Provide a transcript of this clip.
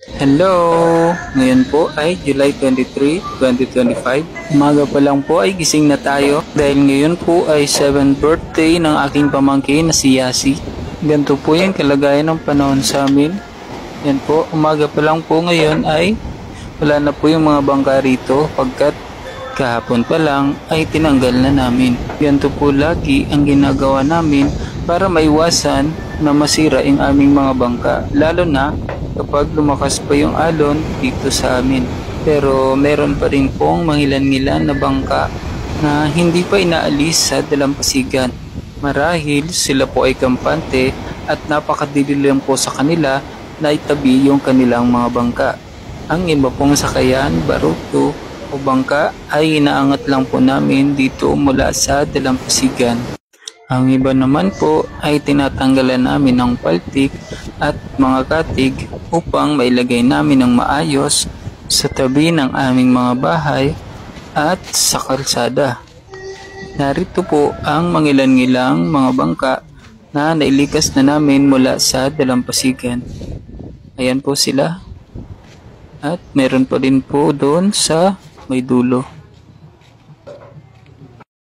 Hello! Ngayon po ay July 23, 2025. Umaga pa lang po ay gising na tayo dahil ngayon po ay 7th birthday ng aking pamangkin na si Yasi. Ganito po yung kalagayan ng panahon sa amin. Yan po, umaga pa lang po ngayon ay wala na po yung mga bangka rito pagkat kahapon pa lang ay tinanggal na namin. Ganito po lagi ang ginagawa namin para maiwasan na masira yung aming mga bangka, lalo na kapag lumakas pa yung alon dito sa amin. Pero meron pa rin pong mangilan-ngilan na bangka na hindi pa inaalis sa dalampasigan. Marahil sila po ay kampante at napakadili lang po sa kanila na itabi yung kanilang mga bangka. Ang iba pong sakayan, baruto o bangka ay inaangat lang po namin dito mula sa dalampasigan. Ang iba naman po ay tinatanggalan namin ng paltik at mga katig upang mailagay namin ng maayos sa tabi ng aming mga bahay at sa kalsada. Narito po ang mangilan-ngilang mga bangka na nailikas na namin mula sa dalampasigan. Ayan po sila. At meron pa rin po doon sa may dulo.